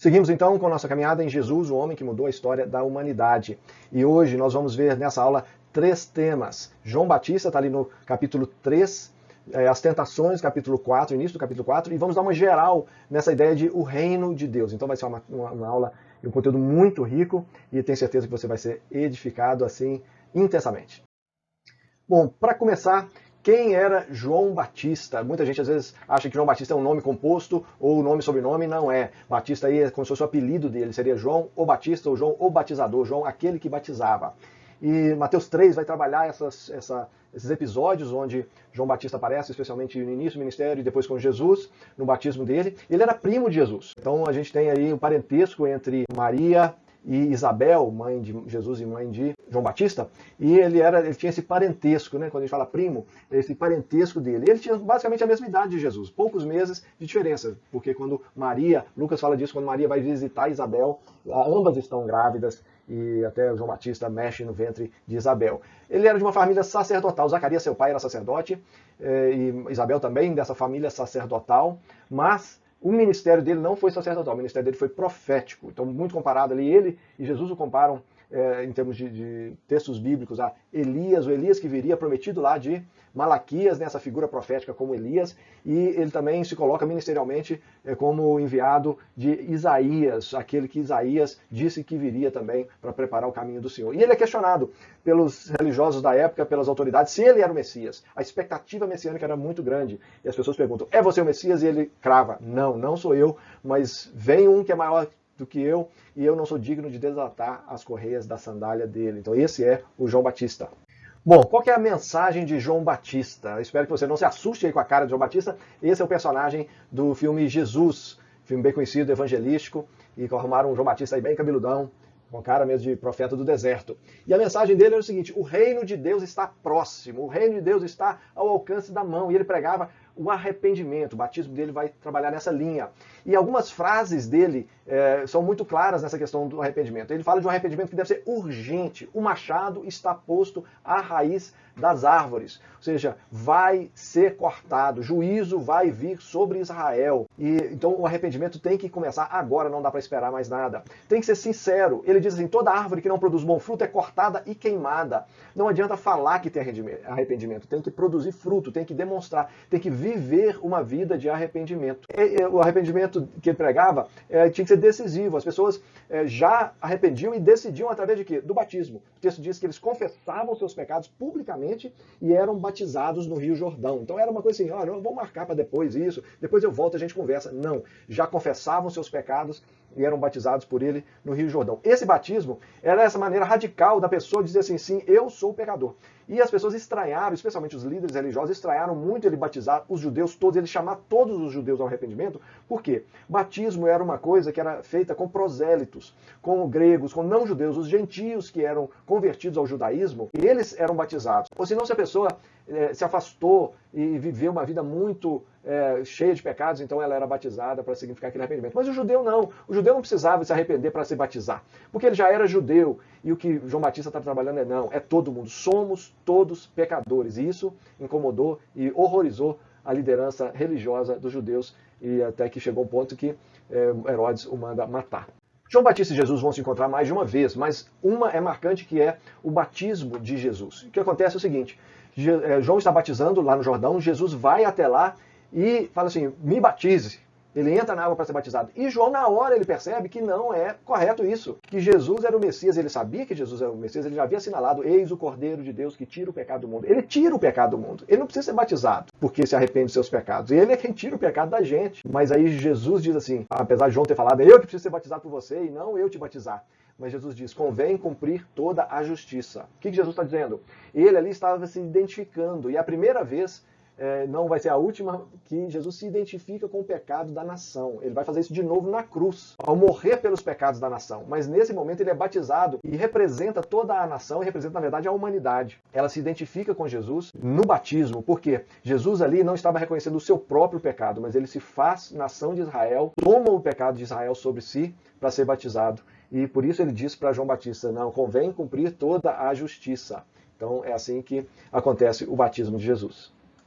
Seguimos então com nossa caminhada em Jesus, o homem que mudou a história da humanidade. E hoje nós vamos ver nessa aula 3 temas. João Batista está ali no capítulo 3, as tentações, capítulo 4, início do capítulo 4, e vamos dar uma geral nessa ideia de o reino de Deus. Então vai ser uma aula e um conteúdo muito rico e tenho certeza que você vai ser edificado assim intensamente. Bom, para começar, quem era João Batista? Muita gente às vezes acha que João Batista é um nome composto ou nome e sobrenome, não é. Batista aí é como se fosse o apelido dele, seria João o Batista ou João o Batizador, João aquele que batizava. E Mateus 3 vai trabalhar esses episódios onde João Batista aparece, especialmente no início do ministério e depois com Jesus, no batismo dele. Ele era primo de Jesus. Então a gente tem aí o parentesco entre Maria e Isabel, mãe de Jesus e mãe de João Batista, e ele tinha esse parentesco, né? Quando a gente fala primo, esse parentesco dele. Ele tinha basicamente a mesma idade de Jesus, poucos meses de diferença, porque quando Maria, Lucas fala disso, quando Maria vai visitar Isabel, ambas estão grávidas, e até João Batista mexe no ventre de Isabel. Ele era de uma família sacerdotal, Zacarias, seu pai, era sacerdote, e Isabel também, dessa família sacerdotal, mas o ministério dele não foi sacerdotal, o ministério dele foi profético. Então, muito comparado ali, ele e Jesus o comparam, em termos de textos bíblicos, a Elias, o Elias que viria prometido lá de Malaquias, nessa figura profética como Elias, e ele também se coloca ministerialmente como enviado de Isaías, aquele que Isaías disse que viria também para preparar o caminho do Senhor. E ele é questionado pelos religiosos da época, pelas autoridades, se ele era o Messias. A expectativa messiânica era muito grande, e as pessoas perguntam, é você o Messias? E ele crava, não sou eu, mas vem um que é maior do que eu, e eu não sou digno de desatar as correias da sandália dele. Então esse é o João Batista. Bom, qual que é a mensagem de João Batista? Eu espero que você não se assuste aí com a cara de João Batista. Esse é o personagem do filme Jesus, filme bem conhecido, evangelístico, e arrumaram um João Batista aí bem cabeludão, com cara mesmo de profeta do deserto. E a mensagem dele era o seguinte, o reino de Deus está próximo, o reino de Deus está ao alcance da mão. E ele pregava o arrependimento, o batismo dele vai trabalhar nessa linha. E algumas frases dele são muito claras nessa questão do arrependimento. Ele fala de um arrependimento que deve ser urgente. O machado está posto à raiz das árvores. Ou seja, vai ser cortado. Juízo vai vir sobre Israel. E então o arrependimento tem que começar agora, não dá para esperar mais nada. Tem que ser sincero. Ele diz assim, toda árvore que não produz bom fruto é cortada e queimada. Não adianta falar que tem arrependimento. Tem que produzir fruto, tem que demonstrar, tem que viver uma vida de arrependimento. O arrependimento que ele pregava tinha que ser decisivo. As pessoas já arrependiam e decidiam através de quê? Do batismo. O texto diz que eles confessavam seus pecados publicamente e eram batizados no Rio Jordão. Então era uma coisa assim, olha, eu vou marcar para depois isso, depois eu volto e a gente conversa. Não, já confessavam seus pecados e eram batizados por ele no Rio Jordão. Esse batismo era essa maneira radical da pessoa dizer assim, sim, eu sou pecador. E as pessoas estranharam, especialmente os líderes religiosos, estranharam muito ele batizar os judeus todos, ele chamar todos os judeus ao arrependimento. Por quê? Batismo era uma coisa que era feita com prosélitos, com gregos, com não-judeus, os gentios que eram convertidos ao judaísmo, e eles eram batizados. Ou senão, se a pessoa se afastou e viveu uma vida muito cheia de pecados, então ela era batizada para significar aquele arrependimento. Mas o judeu não. O judeu não precisava se arrepender para se batizar, porque ele já era judeu. E o que João Batista está trabalhando é todo mundo. Somos todos pecadores. E isso incomodou e horrorizou a liderança religiosa dos judeus, e até que chegou um ponto que Herodes o manda matar. João Batista e Jesus vão se encontrar mais de uma vez, mas uma é marcante, que é o batismo de Jesus. O que acontece é o seguinte, João está batizando lá no Jordão, Jesus vai até lá e fala assim, me batize. Ele entra na água para ser batizado. E João, na hora, ele percebe que não é correto isso. Que Jesus era o Messias, ele sabia que Jesus era o Messias, ele já havia assinalado, eis o Cordeiro de Deus que tira o pecado do mundo. Ele tira o pecado do mundo. Ele não precisa ser batizado, porque se arrepende dos seus pecados. Ele é quem tira o pecado da gente. Mas aí Jesus diz assim, apesar de João ter falado, eu que preciso ser batizado por você e não eu te batizar. Mas Jesus diz, convém cumprir toda a justiça. O que Jesus está dizendo? Ele ali estava se identificando, e a primeira vez, não vai ser a última, que Jesus se identifica com o pecado da nação. Ele vai fazer isso de novo na cruz, ao morrer pelos pecados da nação. Mas nesse momento ele é batizado e representa toda a nação e representa, na verdade, a humanidade. Ela se identifica com Jesus no batismo, porque Jesus ali não estava reconhecendo o seu próprio pecado, mas ele se faz nação de Israel, toma o pecado de Israel sobre si para ser batizado. E por isso ele diz para João Batista, não, convém cumprir toda a justiça. Então é assim que acontece o batismo de Jesus.